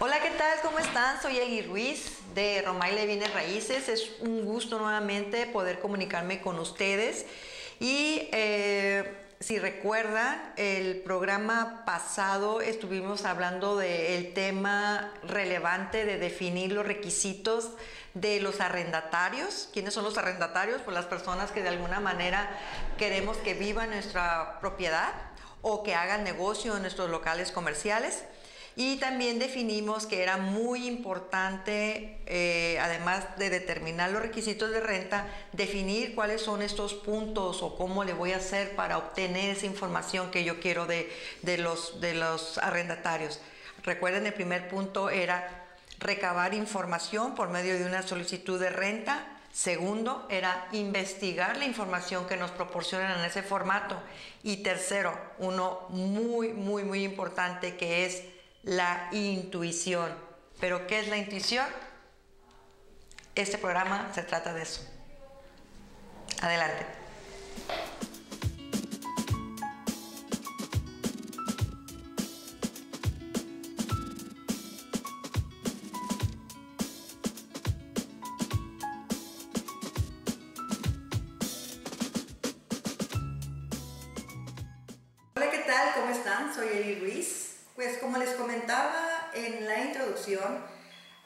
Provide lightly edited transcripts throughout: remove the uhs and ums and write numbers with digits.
Hola, ¿qué tal? ¿Cómo están? Soy Eli Ruiz de Romaile Bienes Raíces. Es un gusto nuevamente poder comunicarme con ustedes. Y si recuerdan, el programa pasado estuvimos hablando del tema relevante de definir los requisitos de los arrendatarios. ¿Quiénes son los arrendatarios? Pues las personas que de alguna manera queremos que vivan en nuestra propiedad o que hagan negocio en nuestros locales comerciales. Y también definimos que era muy importante, además de determinar los requisitos de renta, definir cuáles son estos puntos o cómo le voy a hacer para obtener esa información que yo quiero de los arrendatarios. Recuerden, el primer punto era recabar información por medio de una solicitud de renta. Segundo, era investigar la información que nos proporcionan en ese formato. Y tercero, uno muy importante, que es la intuición. ¿Pero qué es la intuición? Este programa se trata de eso. Adelante. Hola, ¿qué tal? ¿Cómo están? Soy Eli Ruiz. Pues como les comentaba en la introducción,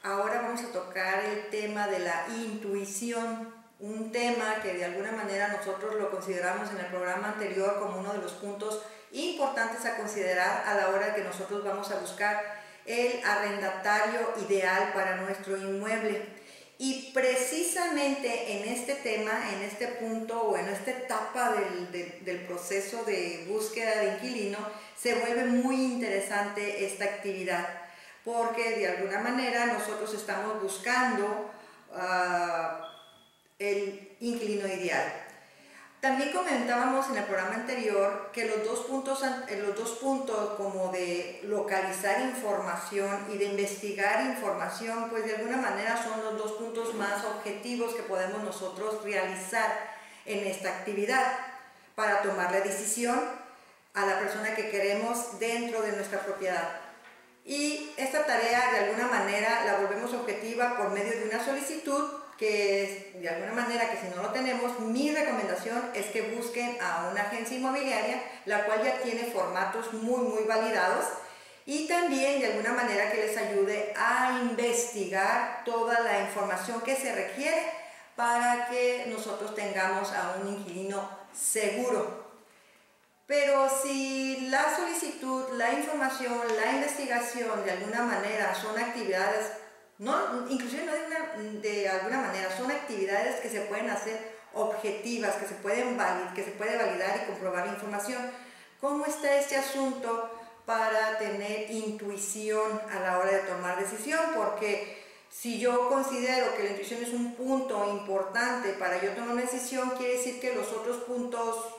ahora vamos a tocar el tema de la intuición, un tema que de alguna manera nosotros lo consideramos en el programa anterior como uno de los puntos importantes a considerar a la hora que nosotros vamos a buscar el arrendatario ideal para nuestro inmueble. Y precisamente en este tema, en este punto o en esta etapa del proceso de búsqueda de inquilino, se vuelve muy interesante esta actividad, porque de alguna manera nosotros estamos buscando el inquilino ideal. También comentábamos en el programa anterior que los dos puntos como de localizar información y de investigar información, pues de alguna manera son los dos puntos más objetivos que podemos nosotros realizar en esta actividad para tomar la decisión a la persona que queremos dentro de nuestra propiedad. Y esta tarea de alguna manera la volvemos objetiva por medio de una solicitud que de alguna manera, que si no lo tenemos, mi recomendación es que busquen a una agencia inmobiliaria, la cual ya tiene formatos muy validados, y también de alguna manera que les ayude a investigar toda la información que se requiere para que nosotros tengamos a un inquilino seguro. Pero si la solicitud, la información, la investigación de alguna manera son actividades, inclusive no de alguna manera, son actividades que se pueden hacer objetivas, que se puede validar y comprobar la información. ¿Cómo está este asunto para tener intuición a la hora de tomar decisión? Porque si yo considero que la intuición es un punto importante para yo tomar una decisión, quiere decir que los otros puntos,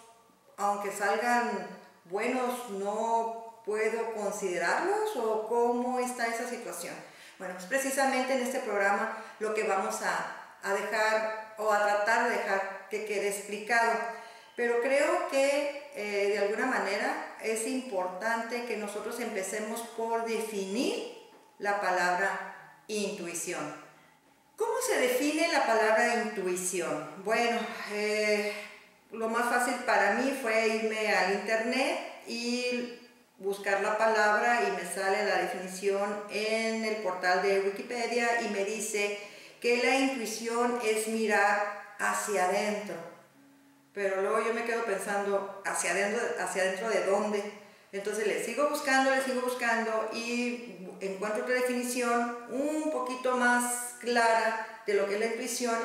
aunque salgan buenos, no puedo considerarlos, ¿o cómo está esa situación? Bueno, pues precisamente en este programa lo que vamos a dejar o a tratar de dejar que quede explicado. Pero creo que de alguna manera es importante que nosotros empecemos por definir la palabra intuición. ¿Cómo se define la palabra intuición? Bueno, lo más fácil para mí fue irme al internet y buscar la palabra, y me sale la definición en el portal de Wikipedia y me dice que la intuición es mirar hacia adentro. Pero luego yo me quedo pensando, ¿hacia adentro de dónde? Entonces le sigo buscando y encuentro otra definición un poquito más clara de lo que es la intuición,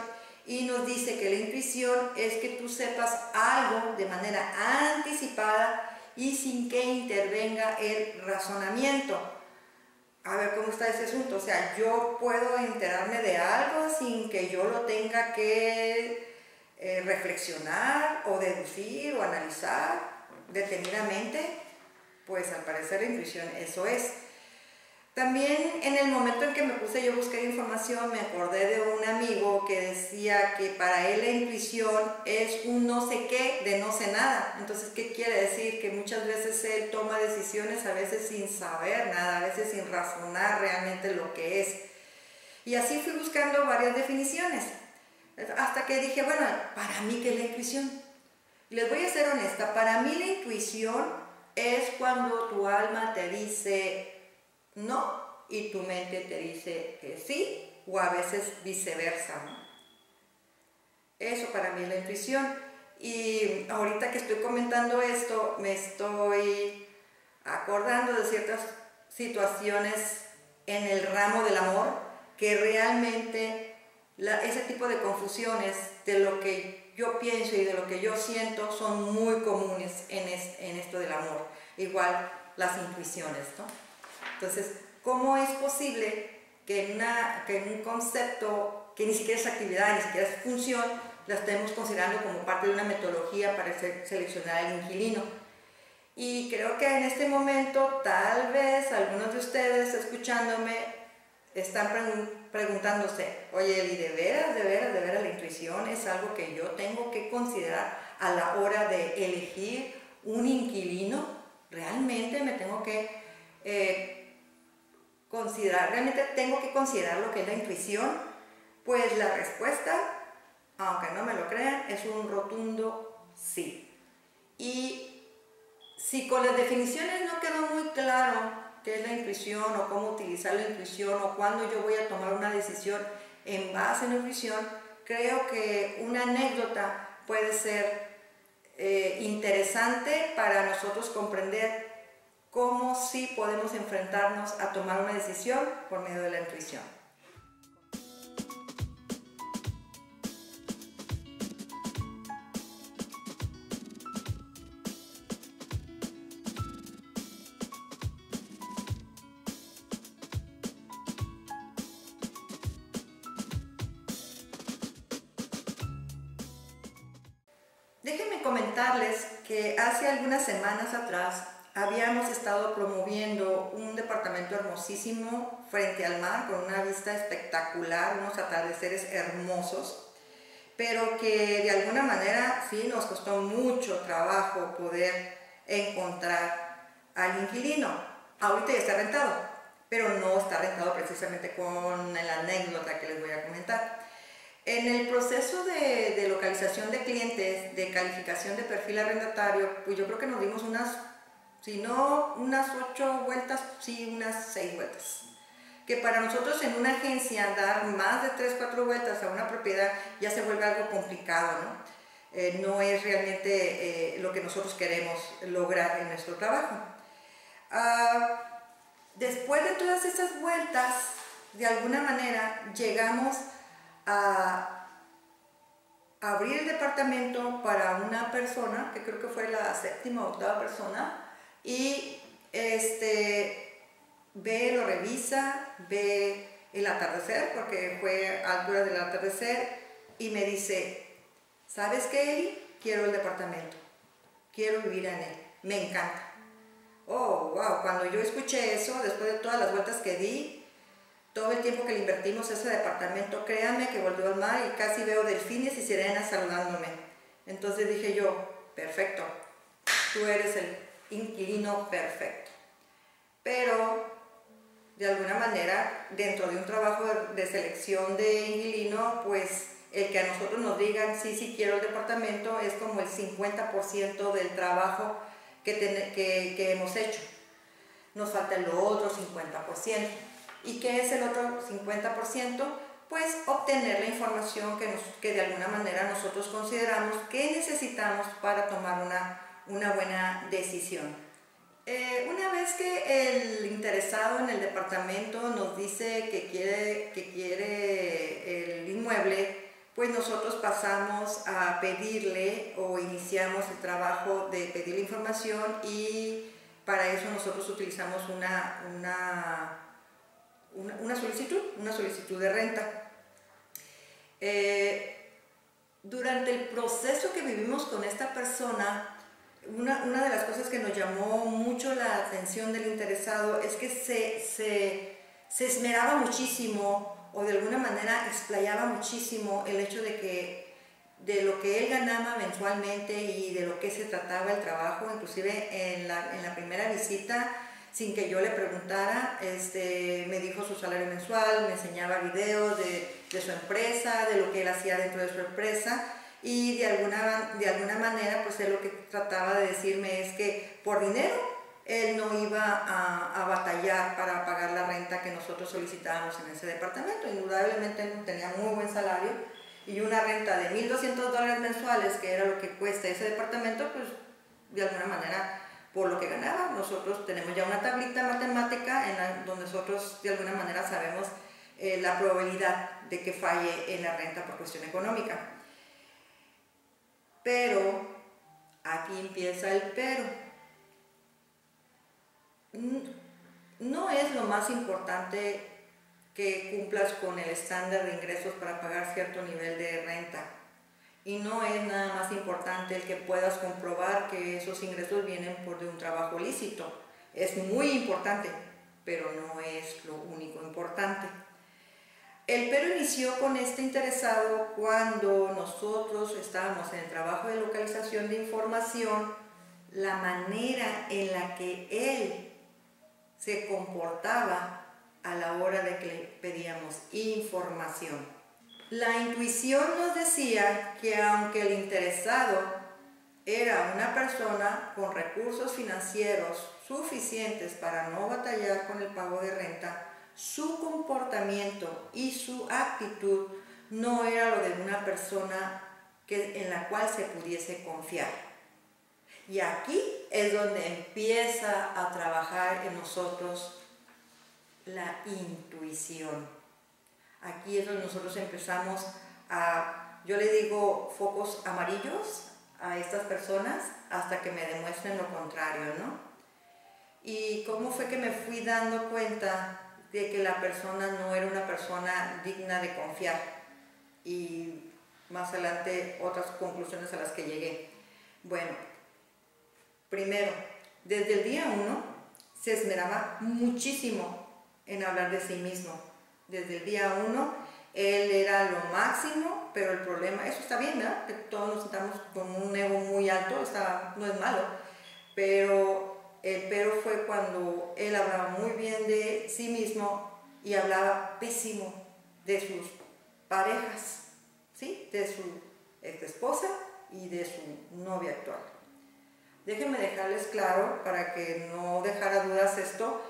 y nos dice que la intuición es que tú sepas algo de manera anticipada y sin que intervenga el razonamiento. A ver cómo está ese asunto. O sea, yo puedo enterarme de algo sin que yo lo tenga que reflexionar o deducir o analizar detenidamente. Pues al parecer la intuición eso es. También en el momento en que me puse yo a buscar información, me acordé de un amigo que decía que para él la intuición es un no sé qué de no sé nada. Entonces, ¿qué quiere decir? Que muchas veces él toma decisiones a veces sin saber nada, a veces sin razonar realmente lo que es. Y así fui buscando varias definiciones, hasta que dije, bueno, para mí, ¿qué es la intuición? Les voy a ser honesta, para mí la intuición es cuando tu alma te dice no y tu mente te dice que sí, o a veces viceversa, ¿no? Eso para mí es la intuición. Y ahorita que estoy comentando esto, me estoy acordando de ciertas situaciones en el ramo del amor que realmente ese tipo de confusiones de lo que yo pienso y de lo que yo siento son muy comunes en esto del amor. Igual las intuiciones, ¿no? Entonces, ¿cómo es posible que en un concepto que ni siquiera es actividad, ni siquiera es función, la estemos considerando como parte de una metodología para seleccionar al inquilino? Y creo que en este momento, tal vez algunos de ustedes escuchándome están preguntándose, oye, Eli, ¿de veras la intuición es algo que yo tengo que considerar a la hora de elegir un inquilino? ¿Realmente me tengo que realmente tengo que considerar lo que es la intuición? Pues la respuesta, aunque no me lo crean, es un rotundo sí. Y si con las definiciones no quedó muy claro qué es la intuición o cómo utilizar la intuición o cuándo yo voy a tomar una decisión en base a la intuición, creo que una anécdota puede ser interesante para nosotros comprender cómo sí podemos enfrentarnos a tomar una decisión por medio de la intuición. Déjenme comentarles que hace algunas semanas atrás habíamos estado promoviendo un departamento hermosísimo frente al mar con una vista espectacular, unos atardeceres hermosos, pero que de alguna manera sí nos costó mucho trabajo poder encontrar al inquilino. Ahorita ya está rentado, pero no está rentado precisamente con la anécdota que les voy a comentar. En el proceso de localización de clientes, de calificación de perfil arrendatario, pues yo creo que nos dimos si no unas 8 vueltas, sí unas 6 vueltas. Que para nosotros en una agencia dar más de 3, 4 vueltas a una propiedad ya se vuelve algo complicado, ¿no? No es realmente lo que nosotros queremos lograr en nuestro trabajo. Después de todas estas vueltas, de alguna manera llegamos a abrir el departamento para una persona, que creo que fue la 7ª o 8ª persona, y lo revisa, ve el atardecer, porque fue a altura del atardecer, y me dice, ¿sabes qué, Eli? Quiero el departamento, quiero vivir en él, me encanta. Oh, wow, cuando yo escuché eso, después de todas las vueltas que di, todo el tiempo que le invertimos a ese departamento, créanme que volvió al mar y casi veo delfines y sirenas saludándome. Entonces dije yo, perfecto, tú eres el inquilino perfecto. Pero, de alguna manera, dentro de un trabajo de selección de inquilino, pues el que a nosotros nos digan, sí quiero el departamento, es como el 50% del trabajo que hemos hecho. Nos falta el otro 50%. ¿Y qué es el otro 50%? Pues obtener la información que de alguna manera nosotros consideramos que necesitamos para tomar una buena decisión. Una vez que el interesado en el departamento nos dice que quiere el inmueble, pues nosotros pasamos a pedirle o iniciamos el trabajo de pedir la información, y para eso nosotros utilizamos una solicitud de renta. Durante el proceso que vivimos con esta persona, una de las cosas que nos llamó mucho la atención del interesado es que se esmeraba muchísimo, o de alguna manera explayaba muchísimo el hecho de lo que él ganaba mensualmente y de lo que se trataba el trabajo. Inclusive en la primera visita, sin que yo le preguntara, me dijo su salario mensual, me enseñaba videos de su empresa, de lo que él hacía dentro de su empresa, y de alguna manera pues él lo que trataba de decirme es que por dinero él no iba a batallar para pagar la renta que nosotros solicitábamos en ese departamento. Indudablemente tenía muy buen salario, y una renta de $1,200 mensuales, que era lo que cuesta ese departamento, pues de alguna manera por lo que ganaba. Nosotros tenemos ya una tablita matemática donde nosotros de alguna manera sabemos la probabilidad de que falle en la renta por cuestión económica. Pero aquí empieza el pero. No es lo más importante que cumplas con el estándar de ingresos para pagar cierto nivel de renta, y no es nada más importante el que puedas comprobar que esos ingresos vienen de un trabajo lícito. Es muy importante, pero no es lo único importante. El pero inició con este interesado cuando nosotros estábamos en el trabajo de localización de información. La manera en la que él se comportaba a la hora de que le pedíamos información. La intuición nos decía que aunque el interesado era una persona con recursos financieros suficientes para no batallar con el pago de renta, su comportamiento y su actitud no era lo de una persona en la cual se pudiese confiar. Y aquí es donde empieza a trabajar en nosotros la intuición. Aquí es donde nosotros empezamos yo le digo focos amarillos a estas personas hasta que me demuestren lo contrario, ¿no? Y cómo fue que me fui dando cuenta de que la persona no era una persona digna de confiar, y más adelante otras conclusiones a las que llegué. Bueno, primero, desde el día 1 se esmeraba muchísimo en hablar de sí mismo. Desde el día 1 él era lo máximo, pero el problema, eso está bien, ¿verdad? Que todos nos sentamos con un ego muy alto, no es malo, pero el pero fue cuando él hablaba muy bien de sí mismo y hablaba pésimo de sus parejas, ¿sí? De su ex esposa y de su novia actual. Déjenme dejarles claro, para que no dejara dudas esto: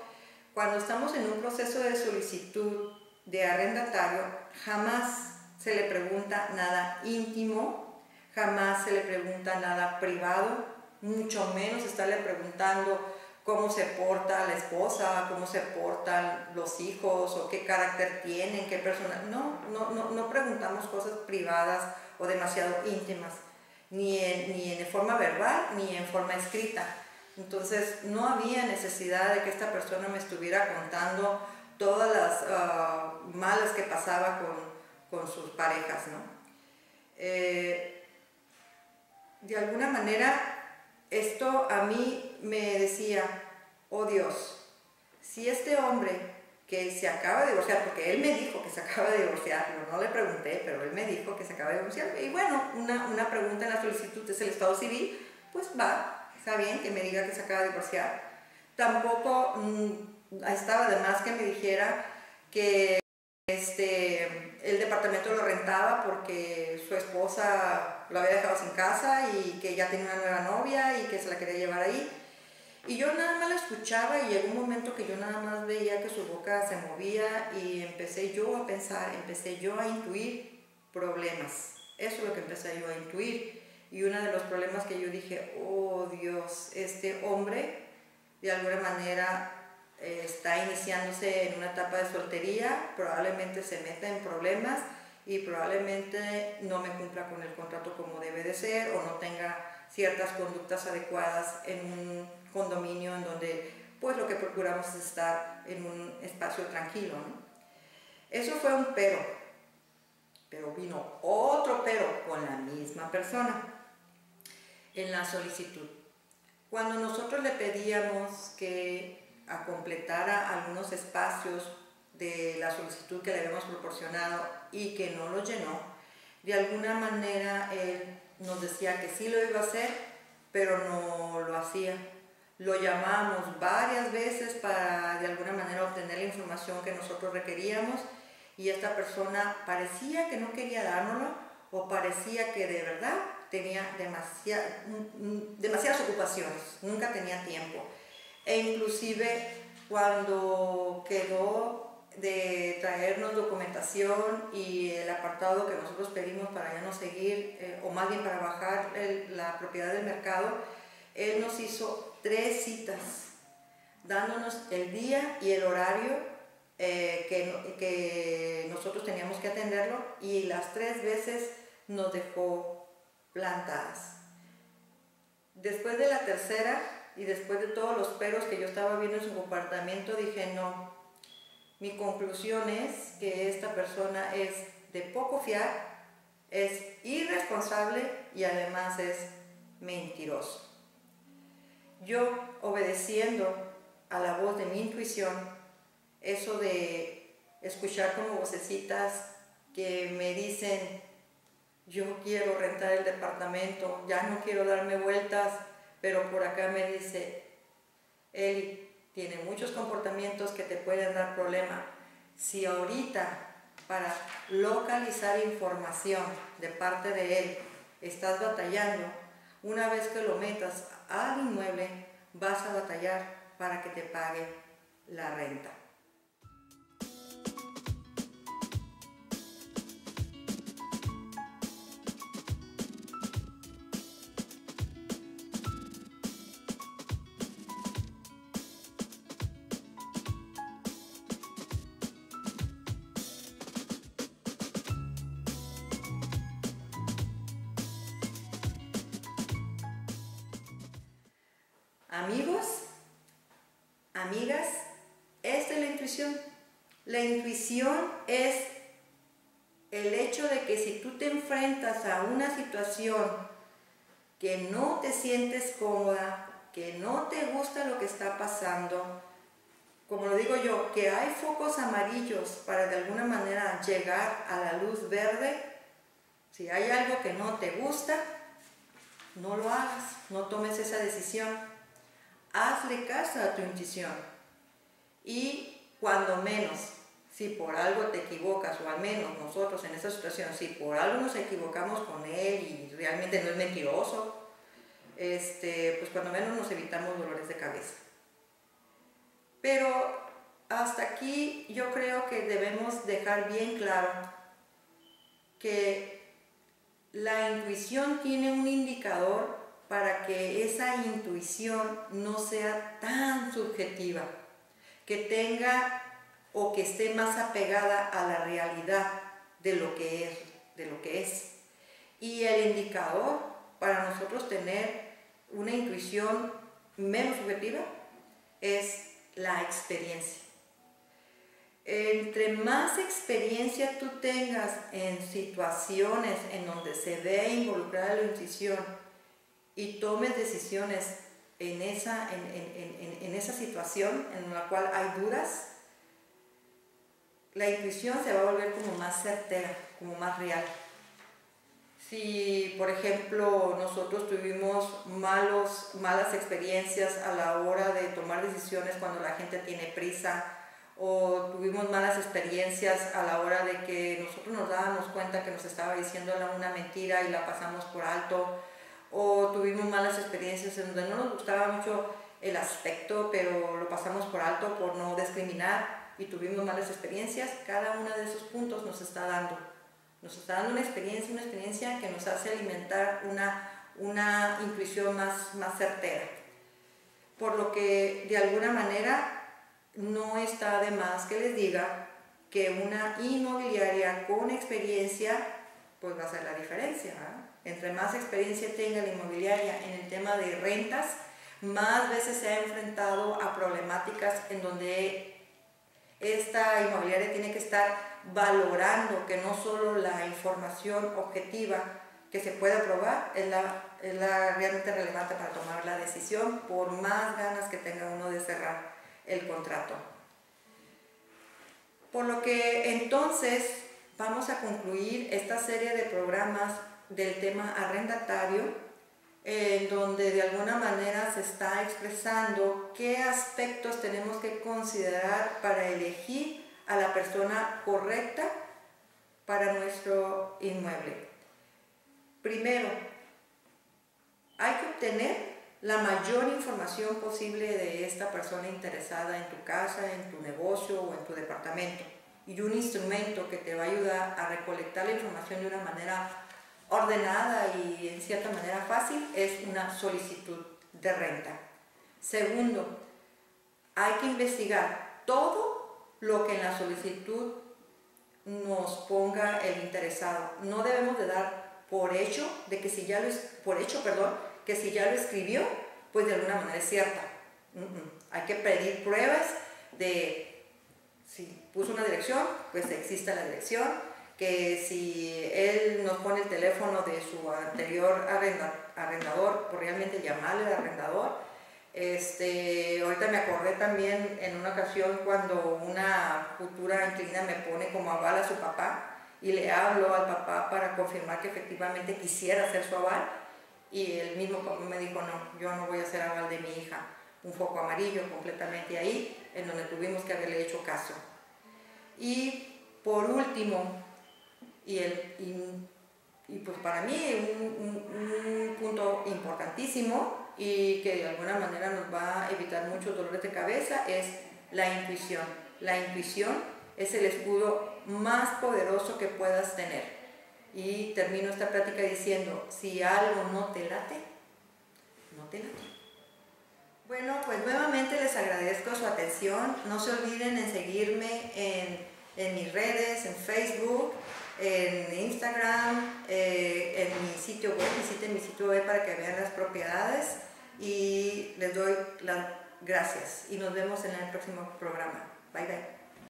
cuando estamos en un proceso de solicitud de arrendatario, jamás se le pregunta nada íntimo, jamás se le pregunta nada privado, mucho menos estarle preguntando cómo se porta la esposa, cómo se portan los hijos, o qué carácter tienen, qué persona. No preguntamos cosas privadas o demasiado íntimas, ni en forma verbal ni en forma escrita. Entonces no había necesidad de que esta persona me estuviera contando todas las malas que pasaba con sus parejas, ¿no? De alguna manera esto a mí me decía: oh Dios, si este hombre que se acaba de divorciar, porque él me dijo que se acaba de divorciar, no le pregunté, pero él me dijo que se acaba de divorciar, y bueno, una pregunta en la solicitud es el estado civil, pues está bien que me diga que se acaba de divorciar. Tampoco estaba de más que me dijera que el departamento lo rentaba porque su esposa lo había dejado sin casa y que ya tenía una nueva novia y que se la quería llevar ahí. Y yo nada más la escuchaba, y llegó un momento que yo nada más veía que su boca se movía y empecé yo a pensar, empecé yo a intuir problemas. Eso es lo que empecé yo a intuir. Y uno de los problemas que yo dije: oh Dios, este hombre de alguna manera está iniciándose en una etapa de soltería, probablemente se meta en problemas y probablemente no me cumpla con el contrato como debe de ser, o no tenga ciertas conductas adecuadas en un condominio en donde pues lo que procuramos es estar en un espacio tranquilo, ¿no? Eso fue un pero vino otro pero con la misma persona en la solicitud. Cuando nosotros le pedíamos que completara algunos espacios de la solicitud que le habíamos proporcionado y que no lo llenó, de alguna manera él nos decía que sí lo iba a hacer, pero no lo hacía. Lo llamamos varias veces para de alguna manera obtener la información que nosotros requeríamos y esta persona parecía que no quería dárnoslo o parecía que de verdad tenía demasiadas ocupaciones, nunca tenía tiempo. E inclusive cuando quedó de traernos documentación y el apartado que nosotros pedimos para ya no seguir, o más bien para bajar la propiedad del mercado, él nos hizo 3 citas, dándonos el día y el horario que nosotros teníamos que atenderlo, y las 3 veces nos dejó plantadas. Después de la tercera y después de todos los peros que yo estaba viendo en su comportamiento, dije no, mi conclusión es que esta persona es de poco fiar, es irresponsable y además es mentiroso. Yo, obedeciendo a la voz de mi intuición, eso de escuchar como vocecitas que me dicen yo quiero rentar el departamento, ya no quiero darme vueltas, pero por acá me dice Eli, tiene muchos comportamientos que te pueden dar problema. Si ahorita para localizar información de parte de él estás batallando, una vez que lo metas al inmueble vas a batallar para que te pague la renta. Amigos, amigas, esta es la intuición. La intuición es el hecho de que si tú te enfrentas a una situación que no te sientes cómoda, que no te gusta lo que está pasando, como lo digo yo, que hay focos amarillos para de alguna manera llegar a la luz verde, si hay algo que no te gusta, no lo hagas, no tomes esa decisión. Hazle caso a tu intuición y cuando menos, si por algo te equivocas, o al menos nosotros en esta situación, si por algo nos equivocamos con él y realmente no es mentiroso, pues cuando menos nos evitamos dolores de cabeza. Pero hasta aquí yo creo que debemos dejar bien claro que la intuición tiene un indicador para que esa intuición no sea tan subjetiva, que tenga o que esté más apegada a la realidad de lo que es. Y el indicador para nosotros tener una intuición menos subjetiva es la experiencia. Entre más experiencia tú tengas en situaciones en donde se ve involucrada la intuición y tomes decisiones en esa situación en la cual hay dudas, la intuición se va a volver como más certera, como más real. Si, por ejemplo, nosotros tuvimos malas experiencias a la hora de tomar decisiones cuando la gente tiene prisa, o tuvimos malas experiencias a la hora de que nosotros nos dábamos cuenta que nos estaba diciendo una mentira y la pasamos por alto, o tuvimos malas experiencias en donde no nos gustaba mucho el aspecto, pero lo pasamos por alto por no discriminar y tuvimos malas experiencias, cada uno de esos puntos nos está dando una experiencia que nos hace alimentar una intuición más certera. Por lo que de alguna manera no está de más que les diga que una inmobiliaria con experiencia pues va a hacer la diferencia, ¿verdad? Entre más experiencia tenga la inmobiliaria en el tema de rentas, más veces se ha enfrentado a problemáticas en donde esta inmobiliaria tiene que estar valorando que no solo la información objetiva que se puede aprobar es la realmente relevante para tomar la decisión, por más ganas que tenga uno de cerrar el contrato. Por lo que entonces vamos a concluir esta serie de programas del tema arrendatario, en donde de alguna manera se está expresando qué aspectos tenemos que considerar para elegir a la persona correcta para nuestro inmueble. Primero, hay que obtener la mayor información posible de esta persona interesada en tu casa, en tu negocio o en tu departamento. Y un instrumento que te va a ayudar a recolectar la información de una manera ordenada y en cierta manera fácil es una solicitud de renta. Segundo, hay que investigar todo lo que en la solicitud nos ponga el interesado. No debemos de dar por hecho que si ya lo escribió, pues de alguna manera es cierta. Hay que pedir pruebas de si puso una dirección, pues existe la dirección, que si él nos pone el teléfono de su anterior arrendador, pues realmente llamarle al arrendador. Ahorita me acordé también en una ocasión cuando una futura inquilina me pone como aval a su papá y le hablo al papá para confirmar que efectivamente quisiera hacer su aval y el mismo papá me dijo no, yo no voy a hacer aval de mi hija, un foco amarillo completamente ahí, en donde tuvimos que haberle hecho caso. Y por último, y pues para mí un punto importantísimo y que de alguna manera nos va a evitar muchos dolores de cabeza es la intuición. La intuición es el escudo más poderoso que puedas tener. Y termino esta plática diciendo, si algo no te late, no te late. Bueno, pues nuevamente les agradezco su atención. No se olviden en seguirme en mis redes, en Facebook, en Instagram, en mi sitio web. Visiten mi sitio web para que vean las propiedades y les doy las gracias y nos vemos en el próximo programa. Bye bye.